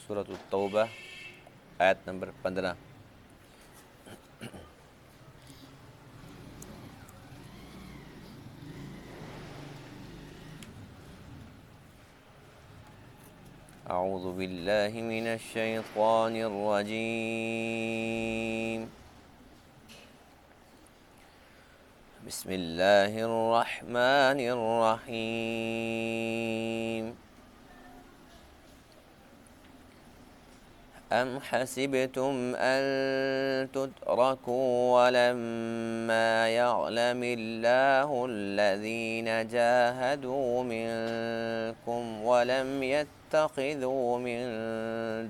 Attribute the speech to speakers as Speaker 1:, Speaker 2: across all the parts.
Speaker 1: سورۃ التوبہ آیت نمبر 15۔ اعوذ باللہ من الشیطان الرجیم، بسم اللہ الرحمن الرحیم۔ ام حسبتم ان تتركوا ولما يعلم الله الذين جاهدوا منكم ولم يتخذوا من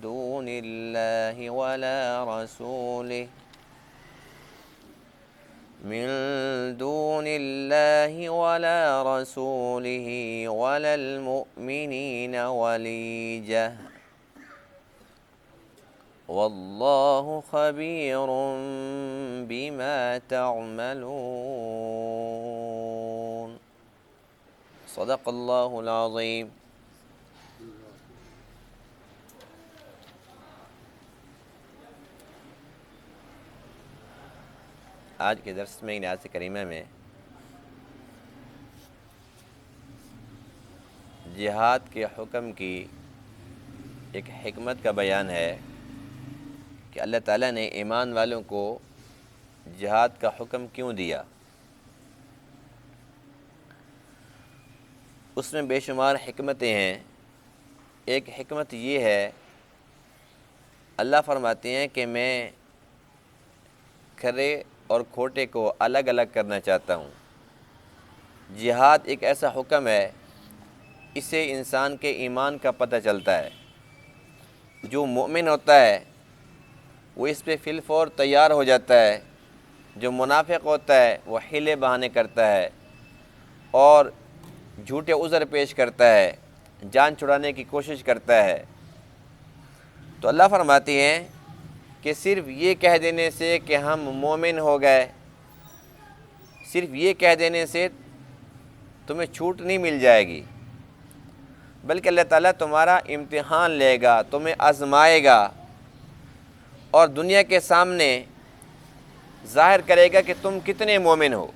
Speaker 1: دون الله ولا رسوله ولا المؤمنين وليجة واللہ خبیر بما تعملون۔ صدق اللہ العظیم۔ آج کے درس میں آیت کریمہ میں جہاد کے حکم کی ایک حکمت کا بیان ہے کہ اللہ تعالیٰ نے ایمان والوں کو جہاد کا حکم کیوں دیا۔ اس میں بے شمار حکمتیں ہیں۔ ایک حکمت یہ ہے، اللہ فرماتے ہیں کہ میں کھرے اور کھوٹے کو الگ الگ کرنا چاہتا ہوں۔ جہاد ایک ایسا حکم ہے، اس سے انسان کے ایمان کا پتہ چلتا ہے۔ جو مومن ہوتا ہے وہ اس پہ فی الفور تیار ہو جاتا ہے، جو منافق ہوتا ہے وہ حیلے بہانے کرتا ہے اور جھوٹے عذر پیش کرتا ہے، جان چھڑانے کی کوشش کرتا ہے۔ تو اللہ فرماتی ہیں کہ صرف یہ کہہ دینے سے کہ ہم مومن ہو گئے، صرف یہ کہہ دینے سے تمہیں چھوٹ نہیں مل جائے گی، بلکہ اللہ تعالیٰ تمہارا امتحان لے گا، تمہیں آزمائے گا اور دنیا کے سامنے ظاہر کرے گا کہ تم کتنے مومن ہو،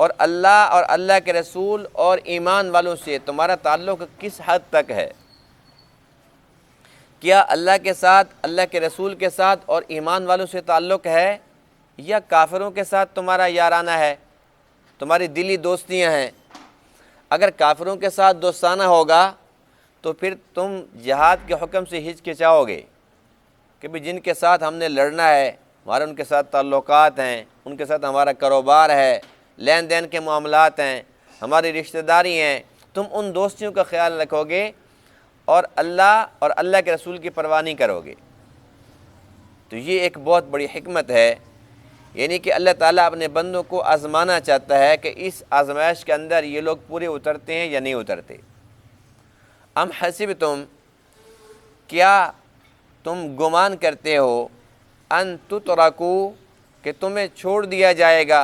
Speaker 1: اور اللہ کے رسول اور ایمان والوں سے تمہارا تعلق کس حد تک ہے۔ کیا اللہ کے ساتھ، اللہ کے رسول کے ساتھ اور ایمان والوں سے تعلق ہے، یا کافروں کے ساتھ تمہارا یارانہ ہے، تمہاری دلی دوستیاں ہیں؟ اگر کافروں کے ساتھ دوستانہ ہوگا تو پھر تم جہاد کے حکم سے ہچکچاؤ گے کہ بھی جن کے ساتھ ہم نے لڑنا ہے، ہمارے ان کے ساتھ تعلقات ہیں، ان کے ساتھ ہمارا کاروبار ہے، لین دین کے معاملات ہیں، ہماری رشتہ داری ہیں، تم ان دوستیوں کا خیال رکھو گے اور اللہ کے رسول کی پرواہ نہیں کرو گے۔ تو یہ ایک بہت بڑی حکمت ہے، یعنی کہ اللہ تعالیٰ اپنے بندوں کو آزمانا چاہتا ہے کہ اس آزمائش کے اندر یہ لوگ پورے اترتے ہیں یا نہیں اترتے۔ ام حسبتم، کیا تم گمان کرتے ہو، ان تترکو، کہ تمہیں چھوڑ دیا جائے گا،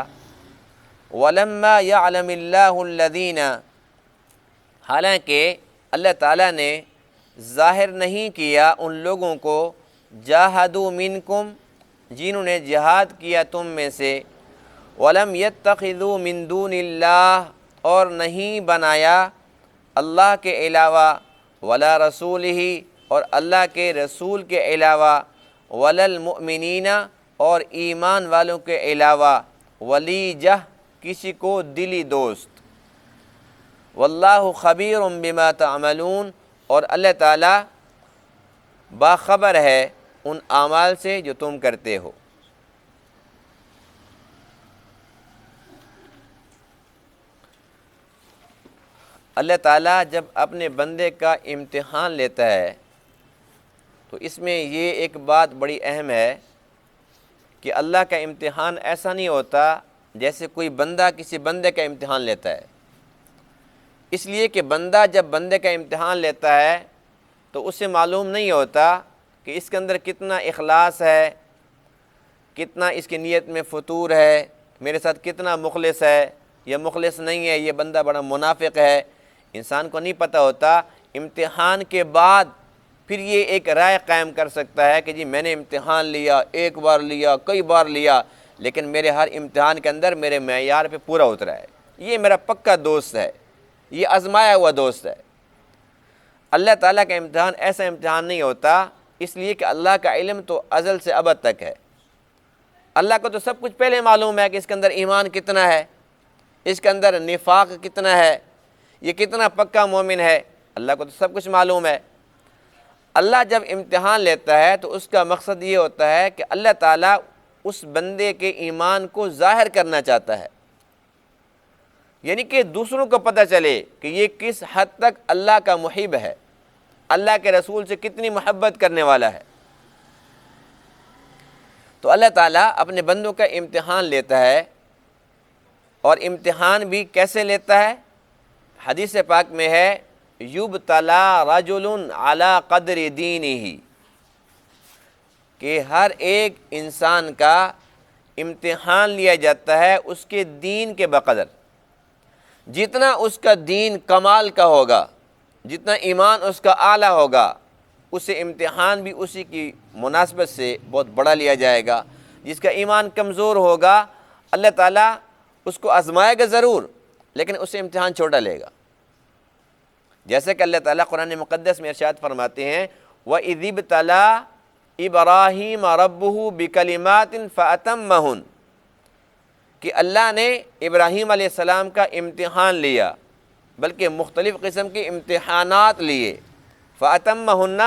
Speaker 1: ولما یعلم اللہ الذین، حالانکہ اللہ تعالیٰ نے ظاہر نہیں کیا ان لوگوں کو، جاہدوا منکم، جنہوں نے جہاد کیا تم میں سے، ولم یتخذوا من دون اللہ، اور نہیں بنایا اللہ کے علاوہ، ولا رسولہ، اور اللہ کے رسول کے علاوہ، ولا المؤمنین، اور ایمان والوں کے علاوہ، ولیجہ، کسی کو دلی دوست، واللہ خبیر بما تعملون، اور اللہ تعالیٰ باخبر ہے ان اعمال سے جو تم کرتے ہو۔ اللہ تعالیٰ جب اپنے بندے کا امتحان لیتا ہے تو اس میں یہ ایک بات بڑی اہم ہے کہ اللہ کا امتحان ایسا نہیں ہوتا جیسے کوئی بندہ کسی بندے کا امتحان لیتا ہے۔ اس لیے کہ بندہ جب بندے کا امتحان لیتا ہے تو اسے معلوم نہیں ہوتا کہ اس کے اندر کتنا اخلاص ہے، کتنا اس کی نیت میں فطور ہے، میرے ساتھ کتنا مخلص ہے یا مخلص نہیں ہے، یہ بندہ بڑا منافق ہے۔ انسان کو نہیں پتہ ہوتا، امتحان کے بعد پھر یہ ایک رائے قائم کر سکتا ہے کہ جی میں نے امتحان لیا، ایک بار لیا، کئی بار لیا، لیکن میرے ہر امتحان کے اندر میرے معیار پہ پورا اترا ہے، یہ میرا پکا دوست ہے، یہ آزمایا ہوا دوست ہے۔ اللہ تعالیٰ کا امتحان ایسا امتحان نہیں ہوتا، اس لیے کہ اللہ کا علم تو ازل سے ابد تک ہے۔ اللہ کو تو سب کچھ پہلے معلوم ہے کہ اس کے اندر ایمان کتنا ہے، اس کے اندر نفاق کتنا ہے، یہ کتنا پکا مومن ہے، اللہ کو تو سب کچھ معلوم ہے۔ اللہ جب امتحان لیتا ہے تو اس کا مقصد یہ ہوتا ہے کہ اللہ تعالیٰ اس بندے کے ایمان کو ظاہر کرنا چاہتا ہے، یعنی کہ دوسروں کو پتہ چلے کہ یہ کس حد تک اللہ کا محب ہے، اللہ کے رسول سے کتنی محبت کرنے والا ہے۔ تو اللہ تعالیٰ اپنے بندوں کا امتحان لیتا ہے، اور امتحان بھی کیسے لیتا ہے؟ حدیث پاک میں ہے یبتلا رجل علی قدر دینہ، کہ ہر ایک انسان کا امتحان لیا جاتا ہے اس کے دین کے بقدر، جتنا اس کا دین کمال کا ہوگا، جتنا ایمان اس کا اعلیٰ ہوگا، اسے امتحان بھی اسی کی مناسبت سے بہت بڑا لیا جائے گا۔ جس کا ایمان کمزور ہوگا اللہ تعالیٰ اس کو آزمائے گا ضرور، لیکن اسے امتحان چھوٹا لے گا۔ جیسے کہ اللہ تعالیٰ قرآن مقدس میں ارشاد فرماتے ہیں وَإِذِ ابْتَلَىٰ إِبْرَاهِيمَ رَبُّهُ بِكَلِمَاتٍ فَأَتَمَّهُنَّ، کہ اللہ نے ابراہیم علیہ السلام کا امتحان لیا، بلکہ مختلف قسم کے امتحانات لیے۔ فَأَتَمَّهُنَّ،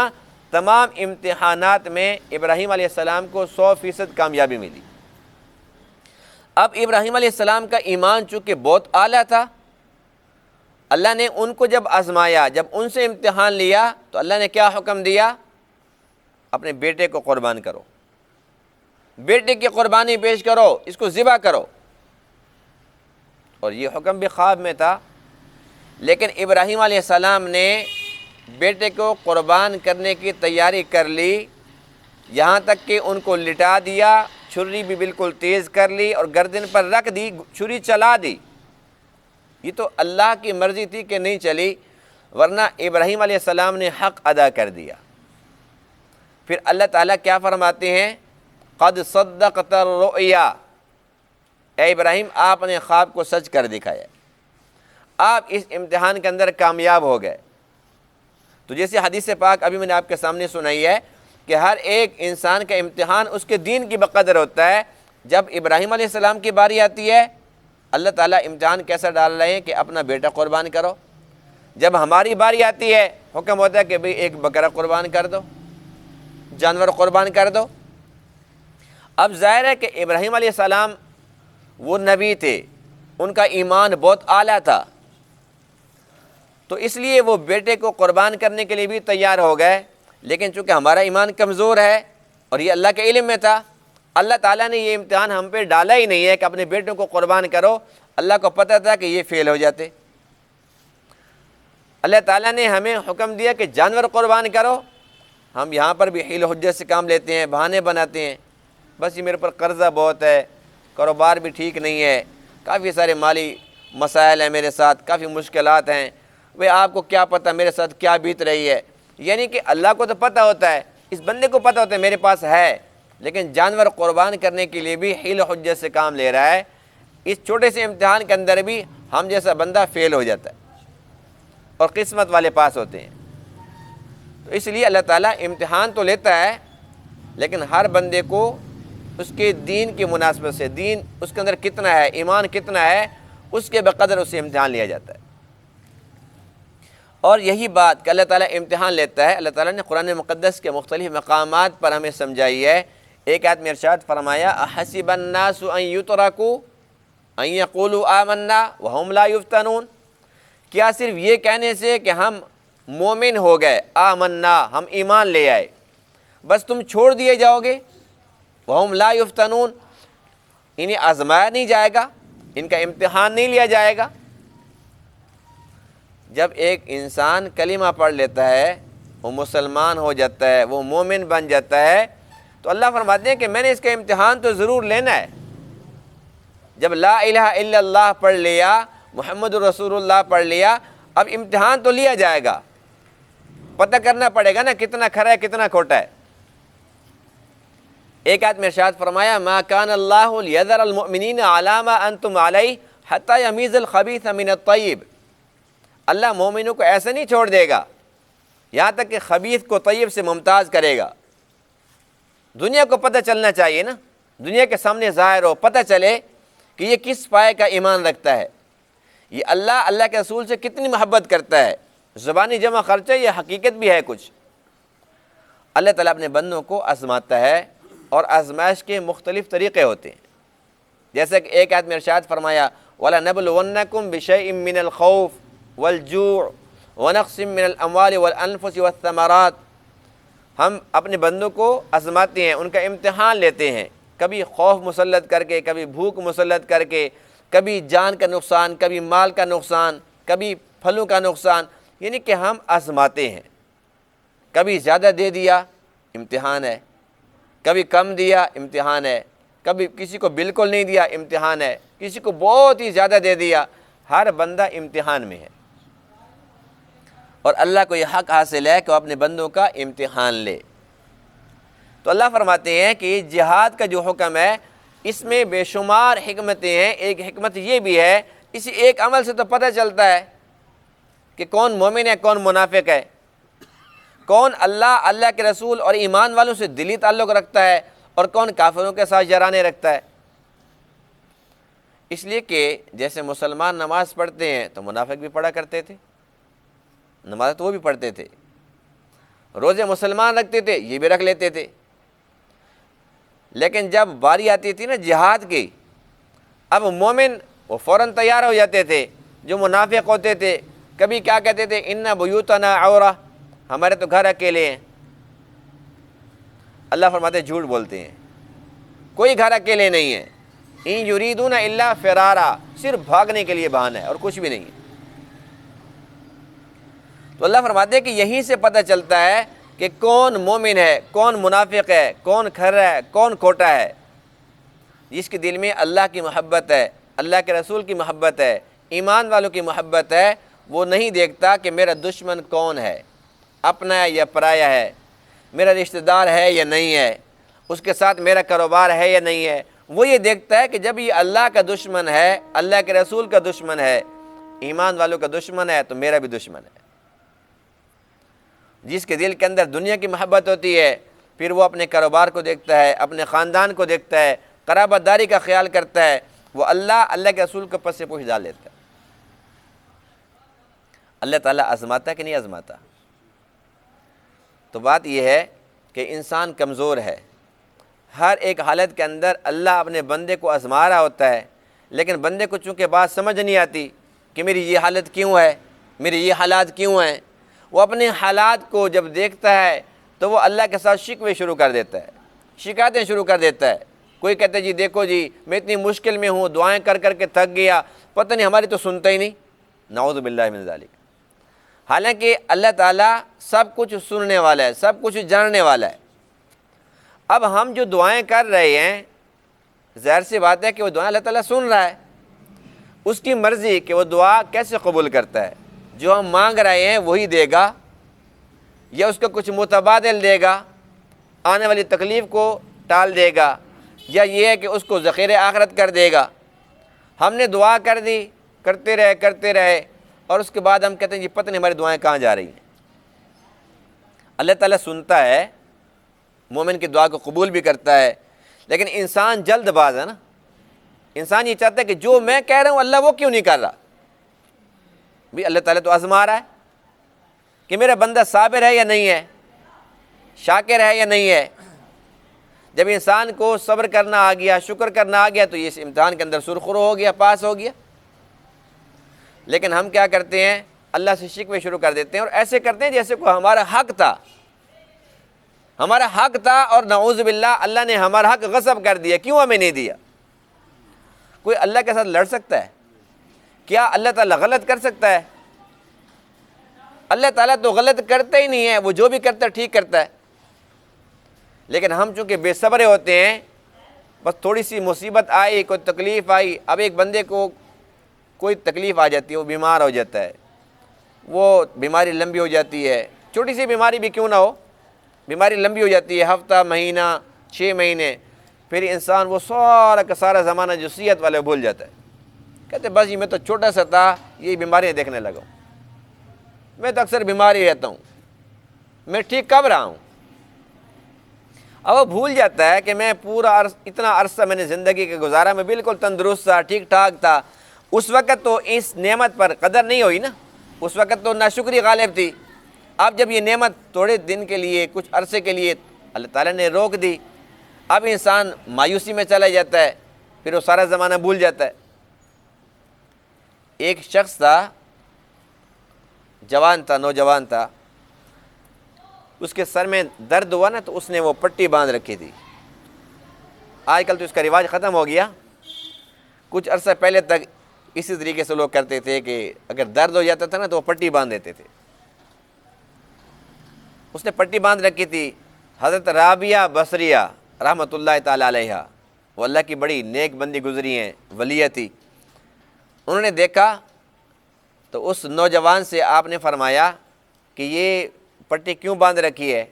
Speaker 1: تمام امتحانات میں ابراہیم علیہ السلام کو 100% کامیابی ملی۔ اب ابراہیم علیہ السلام کا ایمان چونکہ بہت اعلیٰ تھا، اللہ نے ان کو جب آزمایا، جب ان سے امتحان لیا تو اللہ نے کیا حکم دیا؟ اپنے بیٹے کو قربان کرو، بیٹے کی قربانی پیش کرو، اس کو ذبح کرو۔ اور یہ حکم بھی خواب میں تھا، لیکن ابراہیم علیہ السلام نے بیٹے کو قربان کرنے کی تیاری کر لی، یہاں تک کہ ان کو لٹا دیا، چھری بھی بالکل تیز کر لی اور گردن پر رکھ دی، چھری چلا دی۔ یہ تو اللہ کی مرضی تھی کہ نہیں چلی، ورنہ ابراہیم علیہ السلام نے حق ادا کر دیا۔ پھر اللہ تعالیٰ کیا فرماتے ہیں؟ قد صدقت الرؤیا، اے ابراہیم آپ نے خواب کو سچ کر دکھایا، آپ اس امتحان کے اندر کامیاب ہو گئے۔ تو جیسے حدیث پاک ابھی میں نے آپ کے سامنے سنائی ہے کہ ہر ایک انسان کا امتحان اس کے دین کی بقدر ہوتا ہے۔ جب ابراہیم علیہ السلام کی باری آتی ہے، اللہ تعالیٰ امتحان کیسا ڈال رہے ہیں کہ اپنا بیٹا قربان کرو۔ جب ہماری باری آتی ہے حکم ہوتا ہے کہ بھئی ایک بکرا قربان کر دو، جانور قربان کر دو۔ اب ظاہر ہے کہ ابراہیم علیہ السلام وہ نبی تھے، ان کا ایمان بہت اعلیٰ تھا، تو اس لیے وہ بیٹے کو قربان کرنے کے لیے بھی تیار ہو گئے۔ لیکن چونکہ ہمارا ایمان کمزور ہے اور یہ اللہ کے علم میں تھا، اللہ تعالیٰ نے یہ امتحان ہم پہ ڈالا ہی نہیں ہے کہ اپنے بیٹوں کو قربان کرو۔ اللہ کو پتہ تھا کہ یہ فیل ہو جاتے۔ اللہ تعالیٰ نے ہمیں حکم دیا کہ جانور قربان کرو، ہم یہاں پر بھی حیل و حجت سے کام لیتے ہیں، بہانے بناتے ہیں، بس یہ میرے پر قرضہ بہت ہے، کاروبار بھی ٹھیک نہیں ہے، کافی سارے مالی مسائل ہیں میرے ساتھ، کافی مشکلات ہیں، وہ آپ کو کیا پتہ میرے ساتھ کیا بیت رہی ہے۔ یعنی کہ اللہ کو تو پتہ ہوتا ہے، اس بندے کو پتہ ہوتا ہے میرے پاس ہے، لیکن جانور قربان کرنے کے لیے بھی حیل و حجت سے کام لے رہا ہے۔ اس چھوٹے سے امتحان کے اندر بھی ہم جیسا بندہ فیل ہو جاتا ہے اور قسمت والے پاس ہوتے ہیں۔ تو اس لیے اللہ تعالیٰ امتحان تو لیتا ہے، لیکن ہر بندے کو اس کے دین کی مناسبت سے، دین اس کے اندر کتنا ہے، ایمان کتنا ہے، اس کے بقدر اسے امتحان لیا جاتا ہے۔ اور یہی بات کہ اللہ تعالیٰ امتحان لیتا ہے، اللہ تعالیٰ نے قرآن مقدس کے مختلف مقامات پر ہمیں سمجھائی ہے۔ ایک آیت میں ارشاد فرمایا احسب الناس ان یترکوا ان یقولوا آمنا وہم لا یفتنون، کیا صرف یہ کہنے سے کہ ہم مومن ہو گئے، آمنا ہم ایمان لے آئے، بس تم چھوڑ دیے جاؤ گے؟ وہم لا یفتنون، انہیں آزمایا نہیں جائے گا، ان کا امتحان نہیں لیا جائے گا۔ جب ایک انسان کلمہ پڑھ لیتا ہے، وہ مسلمان ہو جاتا ہے، وہ مومن بن جاتا ہے، تو اللہ فرماتے ہیں کہ میں نے اس کا امتحان تو ضرور لینا ہے۔ جب لا الہ الا اللہ پڑھ لیا، محمد رسول اللہ پڑھ لیا، اب امتحان تو لیا جائے گا۔ پتہ کرنا پڑے گا نا کتنا کھرا ہے کتنا کھوٹا ہے۔ ایک آیت میں ارشاد فرمایا ما کان اللہ لیذر المؤمنین علی ما انتم علیہ حتی یمیز الخبیث من الطیب، اللہ مومنوں کو ایسے نہیں چھوڑ دے گا یہاں تک کہ خبیث کو طیب سے ممتاز کرے گا۔ دنیا کو پتہ چلنا چاہیے نا، دنیا کے سامنے ظاہر ہو، پتہ چلے کہ یہ کس پائے کا ایمان رکھتا ہے، یہ اللہ کے رسول سے کتنی محبت کرتا ہے۔ زبانی جمع خرچہ یہ حقیقت بھی ہے کچھ۔ اللہ تعالیٰ اپنے بندوں کو آزماتا ہے اور آزمائش کے مختلف طریقے ہوتے ہیں، جیسے کہ ایک آیت میں ارشاد فرمایا وَلَنَبْلُوَنَّكُمْ بِشَيْءٍ مِّنَ الْخَوْفِ وَالْجُوعِ وَنَقْصٍ مِّنَ الْأَمْوَالِ وَالْأَنفُسِ وَالثَّمَرَاتِ، ہم اپنے بندوں کو آزماتے ہیں، ان کا امتحان لیتے ہیں، کبھی خوف مسلط کر کے، کبھی بھوک مسلط کر کے، کبھی جان کا نقصان، کبھی مال کا نقصان، کبھی پھلوں کا نقصان، یعنی کہ ہم آزماتے ہیں۔ کبھی زیادہ دے دیا امتحان ہے، کبھی کم دیا امتحان ہے، کبھی کسی کو بالکل نہیں دیا امتحان ہے، کسی کو بہت ہی زیادہ دے دیا، ہر بندہ امتحان میں ہے۔ اور اللہ کو یہ حق حاصل ہے کہ وہ اپنے بندوں کا امتحان لے۔ تو اللہ فرماتے ہیں کہ یہ جہاد کا جو حکم ہے اس میں بے شمار حکمتیں ہیں۔ ایک حکمت یہ بھی ہے، اسی ایک عمل سے تو پتہ چلتا ہے کہ کون مومن ہے کون منافق ہے، کون اللہ کے رسول اور ایمان والوں سے دلی تعلق رکھتا ہے اور کون کافروں کے ساتھ یارانے رکھتا ہے۔ اس لیے کہ جیسے مسلمان نماز پڑھتے ہیں تو منافق بھی پڑھا کرتے تھے، نماز تو وہ بھی پڑھتے تھے، روزے مسلمان رکھتے تھے یہ بھی رکھ لیتے تھے، لیکن جب باری آتی تھی نا جہاد کی، اب مومن وہ فوراً تیار ہو جاتے تھے۔ جو منافق ہوتے تھے کبھی کیا کہتے تھے ان بیوتنا عورہ، ہمارے تو گھر اکیلے ہیں۔ اللہ فرماتے جھوٹ بولتے ہیں، کوئی گھر اکیلے نہیں ہے، ان یریدون الا فرارا، صرف بھاگنے کے لیے بہانہ ہے اور کچھ بھی نہیں ہے۔ تو اللہ فرماتے ہیں کہ یہیں سے پتہ چلتا ہے کہ کون مومن ہے کون منافق ہے، کون کھرا ہے کون کھوٹا ہے۔ جس کے دل میں اللہ کی محبت ہے، اللہ کے رسول کی محبت ہے، ایمان والوں کی محبت ہے، وہ نہیں دیکھتا کہ میرا دشمن کون ہے، اپنا ہے یا پرایا ہے، میرا رشتہ دار ہے یا نہیں ہے، اس کے ساتھ میرا کاروبار ہے یا نہیں ہے۔ وہ یہ دیکھتا ہے کہ جب یہ اللہ کا دشمن ہے، اللہ کے رسول کا دشمن ہے، ایمان والوں کا دشمن ہے، تو میرا بھی دشمن ہے۔ جس کے دل کے اندر دنیا کی محبت ہوتی ہے پھر وہ اپنے کاروبار کو دیکھتا ہے، اپنے خاندان کو دیکھتا ہے، قرابت داری کا خیال کرتا ہے، وہ اللہ کے رسول کو پس سے پوچھ ڈال لیتا ہے۔ اللہ تعالیٰ آزماتا ہے کہ نہیں آزماتا؟ تو بات یہ ہے کہ انسان کمزور ہے، ہر ایک حالت کے اندر اللہ اپنے بندے کو آزما رہا ہوتا ہے، لیکن بندے کو چونکہ بات سمجھ نہیں آتی کہ میری یہ حالت کیوں ہے، میری یہ حالات کیوں ہیں، وہ اپنے حالات کو جب دیکھتا ہے تو وہ اللہ کے ساتھ شکوے شروع کر دیتا ہے، شکایتیں شروع کر دیتا ہے۔ کوئی کہتا ہے جی دیکھو جی میں اتنی مشکل میں ہوں، دعائیں کر کر کے تھک گیا، پتہ نہیں ہماری تو سنتا ہی نہیں، نعوذ باللہ من ذالک۔ حالانکہ اللہ تعالیٰ سب کچھ سننے والا ہے، سب کچھ جاننے والا ہے۔ اب ہم جو دعائیں کر رہے ہیں ظاہر سی بات ہے کہ وہ دعائیں اللہ تعالیٰ سن رہا ہے، اس کی مرضی کہ وہ دعا کیسے قبول کرتا ہے۔ جو ہم مانگ رہے ہیں وہی دے گا یا اس کا کچھ متبادل دے گا، آنے والی تکلیف کو ٹال دے گا، یا یہ ہے کہ اس کو ذخیرہ آخرت کر دے گا۔ ہم نے دعا کر دی، کرتے رہے اور اس کے بعد ہم کہتے ہیں جی پتہ نہیں ہماری دعائیں کہاں جا رہی ہیں۔ اللہ تعالیٰ سنتا ہے، مومن کی دعا کو قبول بھی کرتا ہے، لیکن انسان جلد باز ہے نا، انسان یہ چاہتا ہے کہ جو میں کہہ رہا ہوں اللہ وہ کیوں نہیں کر رہا۔ بھی اللہ تعالیٰ تو آزما رہا ہے کہ میرا بندہ صابر ہے یا نہیں ہے، شاکر ہے یا نہیں ہے۔ جب انسان کو صبر کرنا آ گیا، شکر کرنا آ گیا تو یہ اس امتحان کے اندر سرخرو ہو گیا، پاس ہو گیا۔ لیکن ہم کیا کرتے ہیں، اللہ سے شکوے شروع کر دیتے ہیں اور ایسے کرتے ہیں جیسے کوئی ہمارا حق تھا، ہمارا حق تھا اور نعوذ باللہ اللہ نے ہمارا حق غصب کر دیا، کیوں ہمیں نہیں دیا۔ کوئی اللہ کے ساتھ لڑ سکتا ہے؟ کیا اللہ تعالیٰ غلط کر سکتا ہے؟ اللہ تعالیٰ تو غلط کرتا ہی نہیں ہے، وہ جو بھی کرتا ہے ٹھیک کرتا ہے۔ لیکن ہم چونکہ بے صبر ہوتے ہیں، بس تھوڑی سی مصیبت آئی، کوئی تکلیف آئی، اب ایک بندے کو کوئی تکلیف آ جاتی ہے، وہ بیمار ہو جاتا ہے، وہ بیماری لمبی ہو جاتی ہے، چھوٹی سی بیماری بھی کیوں نہ ہو، بیماری لمبی ہو جاتی ہے، ہفتہ، مہینہ، 6 مہینے، پھر انسان وہ سارا کا سارا زمانہ جو صحت والے بھول جاتا ہے، کہتے بس یہ میں تو چھوٹا سا تھا، یہ بیماریاں دیکھنے لگا ہوں، میں تو اکثر بیمار ہی رہتا ہوں، میں ٹھیک کب رہا ہوں؟ اب وہ بھول جاتا ہے کہ میں پورا اتنا عرصہ میں نے زندگی کا گزارا، میں بالکل تندرست تھا، ٹھیک ٹھاک تھا، اس وقت تو اس نعمت پر قدر نہیں ہوئی نا، اس وقت تو ناشکری غالب تھی۔ اب جب یہ نعمت تھوڑے دن کے لیے، کچھ عرصے کے لیے اللہ تعالیٰ نے روک دی، اب انسان مایوسی میں چلا جاتا ہے، پھر وہ سارا زمانہ بھول جاتا ہے۔ ایک شخص تھا، جوان تھا، نوجوان تھا، اس کے سر میں درد ہوا نا تو اس نے وہ پٹی باندھ رکھی تھی۔ آج کل تو اس کا رواج ختم ہو گیا، کچھ عرصہ پہلے تک اسی طریقے سے لوگ کرتے تھے کہ اگر درد ہو جاتا تھا نا تو وہ پٹی باندھ دیتے تھے۔ اس نے پٹی باندھ رکھی تھی۔ حضرت رابعہ بصریہ رحمۃ اللہ تعالی علیہ، وہ اللہ کی بڑی نیک بندی گزری ہیں، ولیہ تھی، انہوں نے دیکھا تو اس نوجوان سے آپ نے فرمایا کہ یہ پٹی کیوں باندھ رکھی ہے؟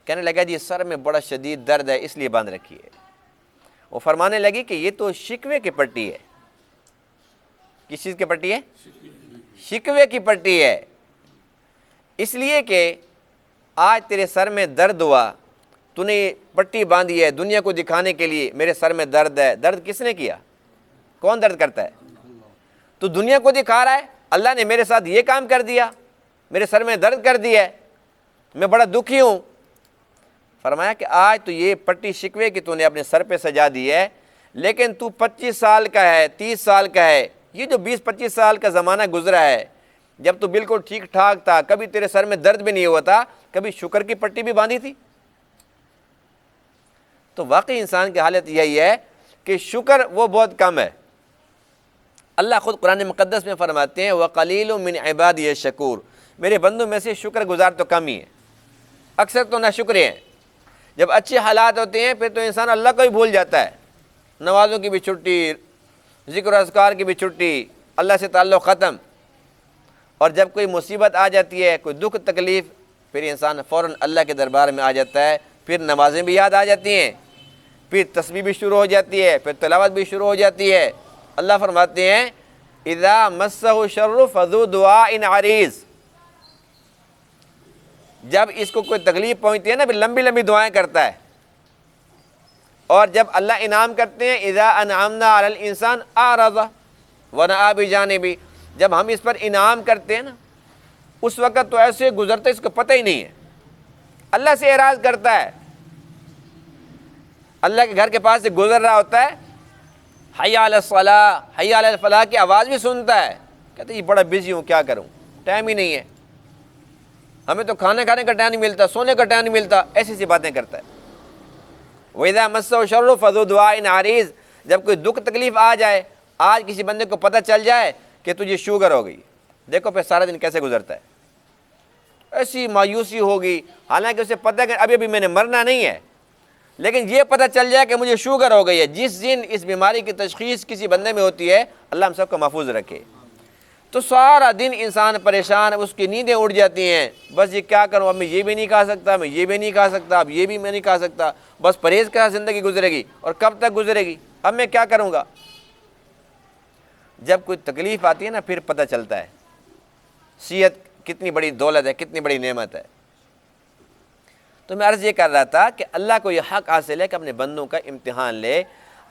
Speaker 1: کہنے لگا جی سر میں بڑا شدید درد ہے اس لیے باندھ رکھی ہے۔ وہ فرمانے لگی کہ یہ تو شکوے کی پٹی ہے۔ کس چیز کی پٹی ہے؟ شکوے کی پٹی ہے، اس لیے کہ آج تیرے سر میں درد ہوا، تو نے پٹی باندھی ہے دنیا کو دکھانے کے لیے میرے سر میں درد ہے۔ درد کس نے کیا؟ کون درد کرتا ہے؟ تو دنیا کو دکھا رہا ہے اللہ نے میرے ساتھ یہ کام کر دیا، میرے سر میں درد کر دیا ہے، میں بڑا دکھی ہوں۔ فرمایا کہ آج تو یہ پٹی شکوے کی تو نے اپنے سر پہ سجا دی ہے، لیکن تو 25 سال کا ہے، 30 سال کا ہے، یہ جو 20-25 سال کا زمانہ گزرا ہے، جب تو بالکل ٹھیک ٹھاک تھا، کبھی تیرے سر میں درد بھی نہیں ہوا تھا، کبھی شکر کی پٹی بھی باندھی تھی؟ تو واقعی انسان کی حالت یہی ہے کہ شکر وہ بہت کم ہے۔ اللہ خود قرآن مقدس میں فرماتے ہیں وَقَلِيلٌ مِّنْ عِبَادِيَ الشَّكُورُ، میرے بندوں میں سے شکر گزار تو کم ہی ہے، اکثر تو ناشکرے ہیں۔ جب اچھے حالات ہوتے ہیں پھر تو انسان اللہ کو ہی بھول جاتا ہے، نمازوں کی بھی چھٹی، ذکر و اذکار کی بھی چھٹی، اللہ سے تعلق ختم۔ اور جب کوئی مصیبت آ جاتی ہے، کوئی دکھ تکلیف، پھر انسان فوراً اللہ کے دربار میں آ جاتا ہے، پھر نمازیں بھی یاد آ جاتی ہیں، پھر تسبیح بھی شروع ہو جاتی ہے، پھر تلاوت بھی شروع ہو جاتی ہے۔ اللہ فرماتے ہیں اذا مسہ الشر فذو دعاء عریض، جب اس کو کوئی تکلیف پہنچتی ہے نا پھر لمبی لمبی دعائیں کرتا ہے، اور جب اللہ انعام کرتے ہیں اذا انعمنا علی الانسان اعرض ونأى بجانبی، جب ہم اس پر انعام کرتے ہیں نا اس وقت تو ایسے گزرتے اس کو پتہ ہی نہیں ہے، اللہ سے اعراض کرتا ہے، اللہ کے گھر کے پاس سے گزر رہا ہوتا ہے، حی علی الصلاۃ حی علی الفلاح کی آواز بھی سنتا ہے، کہتے ہیں یہ بڑا بزی ہوں کیا کروں، ٹائم ہی نہیں ہے، ہمیں تو کھانے کا ٹائم نہیں ملتا، سونے کا ٹائم نہیں ملتا، ایسی سی باتیں کرتا ہے۔ وَإِذَا مَسَّهُ الشَّرُّ فَذُو دُعَاءٍ عَرِيضٍ، جب کوئی دکھ تکلیف آ جائے، آج کسی بندے کو پتہ چل جائے کہ تجھے شوگر ہو گئی، دیکھو پھر سارا دن کیسے گزرتا ہے، ایسی مایوسی ہوگی، حالانکہ اسے پتہ ہے کہ ابھی میں نے مرنا نہیں ہے، لیکن یہ پتہ چل جائے کہ مجھے شوگر ہو گئی ہے۔ جس دن اس بیماری کی تشخیص کسی بندے میں ہوتی ہے، اللہ ہم سب کو محفوظ رکھے، تو سارا دن انسان پریشان، اس کی نیندیں اڑ جاتی ہیں، بس یہ کیا کروں، اب میں یہ بھی نہیں کھا سکتا، میں یہ بھی نہیں کھا سکتا، اب یہ بھی میں نہیں کھا سکتا، بس پرہیز کا زندگی گزرے گی، اور کب تک گزرے گی، اب میں کیا کروں گا۔ جب کوئی تکلیف آتی ہے نا پھر پتہ چلتا ہے صحت کتنی بڑی دولت ہے، کتنی بڑی نعمت ہے۔ تو میں عرض یہ کر رہا تھا کہ اللہ کو یہ حق حاصل ہے کہ اپنے بندوں کا امتحان لے،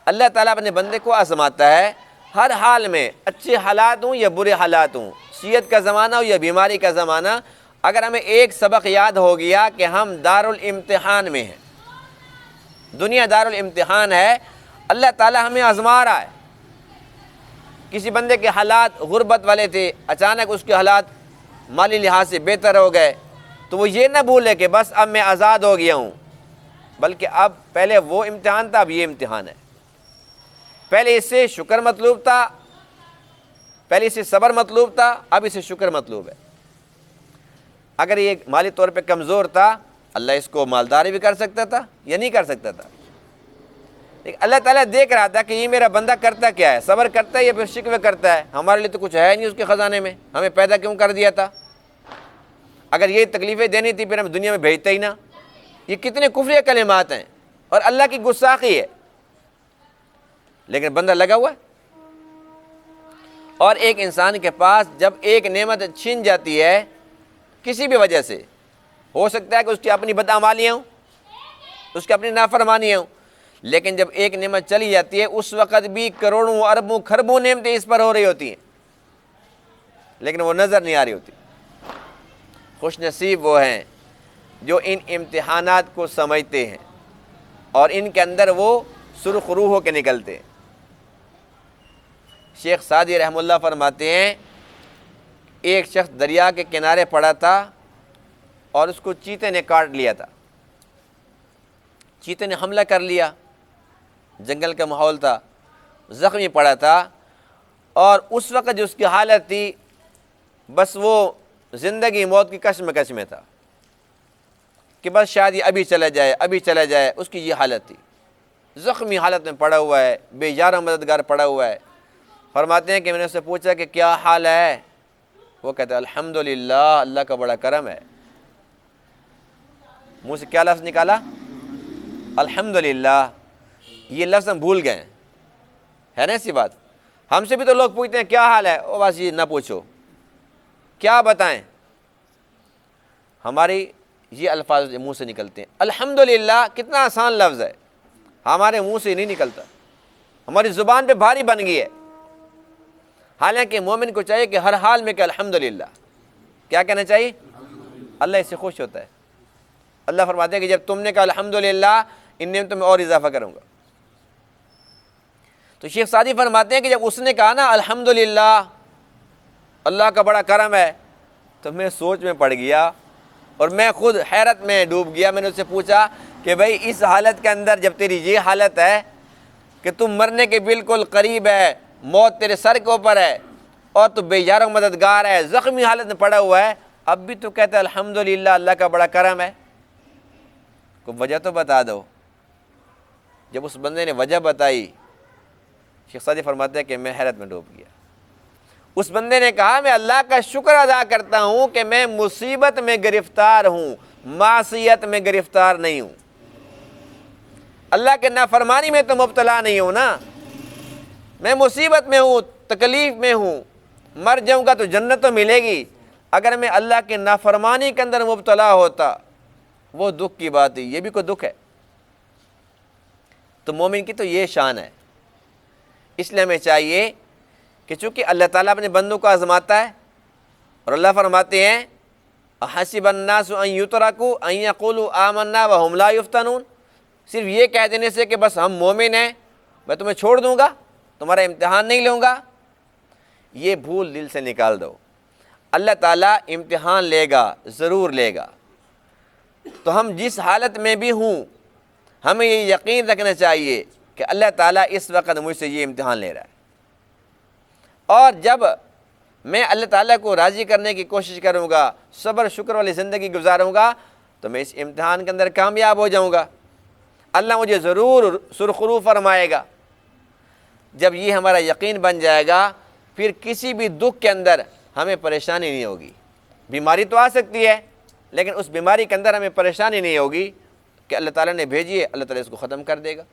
Speaker 1: اللہ تعالیٰ اپنے بندے کو آزماتا ہے ہر حال میں، اچھے حالات ہوں یا برے حالات ہوں، صحت کا زمانہ ہو یا بیماری کا زمانہ، اگر ہمیں ایک سبق یاد ہو گیا کہ ہم دارالامتحان میں ہیں، دنیا دارالامتحان ہے، اللہ تعالیٰ ہمیں آزما رہا ہے۔ کسی بندے کے حالات غربت والے تھے، اچانک اس کے حالات مالی لحاظ سے بہتر ہو گئے، تو وہ یہ نہ بھولے کہ بس اب میں آزاد ہو گیا ہوں، بلکہ اب پہلے وہ امتحان تھا، اب یہ امتحان ہے، پہلے اس سے شکر مطلوب تھا، پہلے اس سے صبر مطلوب تھا، اب اس سے شکر مطلوب ہے۔ اگر یہ مالی طور پہ کمزور تھا، اللہ اس کو مالداری بھی کر سکتا تھا یا نہیں کر سکتا تھا، لیکن اللہ تعالیٰ دیکھ رہا تھا کہ یہ میرا بندہ کرتا کیا ہے، صبر کرتا ہے یا پھر شکوے کرتا ہے، ہمارے لیے تو کچھ ہے نہیں اس کے خزانے میں، ہمیں پیدا کیوں کر دیا تھا۔ اگر یہی تکلیفیں دینی تھی پھر ہم دنیا میں بھیجتے ہی نہ۔ یہ کتنے کفری کلمات ہیں اور اللہ کی گستاخی ہے، لیکن بندہ لگا ہوا ہے۔ اور ایک انسان کے پاس جب ایک نعمت چھن جاتی ہے کسی بھی وجہ سے، ہو سکتا ہے کہ اس کی اپنی بدعمالیاں ہوں، اس کی اپنی نافرمانیاں ہوں، لیکن جب ایک نعمت چلی جاتی ہے اس وقت بھی کروڑوں اربوں کھربوں نعمتیں اس پر ہو رہی ہوتی ہیں، لیکن وہ نظر نہیں آ رہی ہوتی۔ خوش نصیب وہ ہیں جو ان امتحانات کو سمجھتے ہیں اور ان کے اندر وہ سرخ روح ہو کے نکلتے ہیں۔ شیخ سعدی رحمہ اللہ فرماتے ہیں ایک شخص دریا کے کنارے پڑا تھا اور اس کو چیتے نے کاٹ لیا تھا، چیتے نے حملہ کر لیا، جنگل کا ماحول تھا، زخمی پڑا تھا، اور اس وقت جو اس کی حالت تھی بس وہ زندگی موت کی کشمکش میں تھا کہ بس شاید یہ ابھی چلا جائے ابھی چلا جائے، اس کی یہ حالت تھی، زخمی حالت میں پڑا ہوا ہے، بے یار مددگار پڑا ہوا ہے۔ فرماتے ہیں کہ میں نے اس سے پوچھا کہ کیا حال ہے؟ وہ کہتا ہے الحمدللہ، اللہ کا بڑا کرم ہے۔ منہ سے کیا لفظ نکالا؟ الحمدللہ۔ یہ لفظ ہم بھول گئے، ہے نا ایسی بات؟ ہم سے بھی تو لوگ پوچھتے ہیں کیا حال ہے، وہ بس یہ نہ پوچھو، کیا بتائیں؟ ہماری یہ الفاظ منہ سے نکلتے ہیں۔ الحمدللہ کتنا آسان لفظ ہے، ہمارے منہ سے نہیں نکلتا، ہماری زبان پہ بھاری بن گئی ہے۔ حالانکہ مومن کو چاہیے کہ ہر حال میں کہ الحمدللہ، کیا کہنا چاہیے؟ اللہ اس سے خوش ہوتا ہے۔ اللہ فرماتے ہیں کہ جب تم نے کہا الحمدللہ ان نعمتوں میں اور اضافہ کروں گا۔ تو شیخ سعدی فرماتے ہیں کہ جب اس نے کہا نا الحمدللہ اللہ کا بڑا کرم ہے، تو میں سوچ میں پڑ گیا اور میں خود حیرت میں ڈوب گیا۔ میں نے اس سے پوچھا کہ بھائی اس حالت کے اندر جب تیری یہ حالت ہے کہ تم مرنے کے بالکل قریب ہے، موت تیرے سر کے اوپر ہے اور تو بے یار و مددگار ہے، زخمی حالت میں پڑا ہوا ہے، اب بھی تو کہتا ہے الحمدللہ اللہ کا بڑا کرم ہے، کوئی وجہ تو بتا دو۔ جب اس بندے نے وجہ بتائی، شیخ سعدی فرماتے ہیں کہ میں حیرت میں ڈوب گیا۔ اس بندے نے کہا میں اللہ کا شکر ادا کرتا ہوں کہ میں مصیبت میں گرفتار ہوں، معصیت میں گرفتار نہیں ہوں، اللہ کے نافرمانی میں تو مبتلا نہیں ہوں نا، میں مصیبت میں ہوں، تکلیف میں ہوں، مر جاؤں گا تو جنت تو ملے گی، اگر میں اللہ کے نافرمانی کے اندر مبتلا ہوتا وہ دکھ کی بات ہے، یہ بھی کوئی دکھ ہے؟ تو مومن کی تو یہ شان ہے۔ اس لیے ہمیں چاہیے کہ چونکہ اللہ تعالیٰ اپنے بندوں کو آزماتا ہے، اور اللہ فرماتے ہیں حسب الناس ان یترکوا ان یقولوا آمنا وهم لا یفتنون، صرف یہ کہہ دینے سے کہ بس ہم مومن ہیں میں تمہیں چھوڑ دوں گا، تمہارا امتحان نہیں لوں گا، یہ بھول دل سے نکال دو۔ اللہ تعالیٰ امتحان لے گا، ضرور لے گا۔ تو ہم جس حالت میں بھی ہوں ہمیں یہ یقین رکھنا چاہیے کہ اللہ تعالیٰ اس وقت مجھ سے یہ امتحان لے رہا ہے، اور جب میں اللہ تعالیٰ کو راضی کرنے کی کوشش کروں گا، صبر شکر والی زندگی گزاروں گا، تو میں اس امتحان کے اندر کامیاب ہو جاؤں گا، اللہ مجھے ضرور سرخرو فرمائے گا۔ جب یہ ہمارا یقین بن جائے گا پھر کسی بھی دکھ کے اندر ہمیں پریشانی نہیں ہوگی۔ بیماری تو آ سکتی ہے لیکن اس بیماری کے اندر ہمیں پریشانی نہیں ہوگی کہ اللہ تعالیٰ نے بھیجی ہے، اللہ تعالیٰ اس کو ختم کر دے گا۔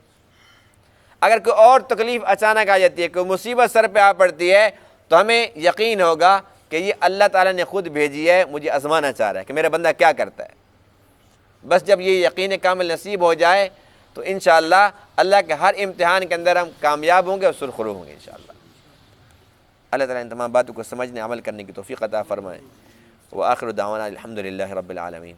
Speaker 1: اگر کوئی اور تکلیف اچانک آ جاتی ہے، کوئی مصیبت سر پہ آ پڑتی ہے، تو ہمیں یقین ہوگا کہ یہ اللہ تعالیٰ نے خود بھیجی ہے، مجھے آزمانا چاہ رہا ہے کہ میرا بندہ کیا کرتا ہے۔ بس جب یہ یقین کامل نصیب ہو جائے تو انشاءاللہ اللہ کے ہر امتحان کے اندر ہم کامیاب ہوں گے اور سرخرو ہوں گے انشاءاللہ۔ اللہ تعالیٰ ان تمام باتوں کو سمجھنے عمل کرنے کی توفیق عطا فرمائے۔ وآخر دعوانا الحمدللہ رب العالمین۔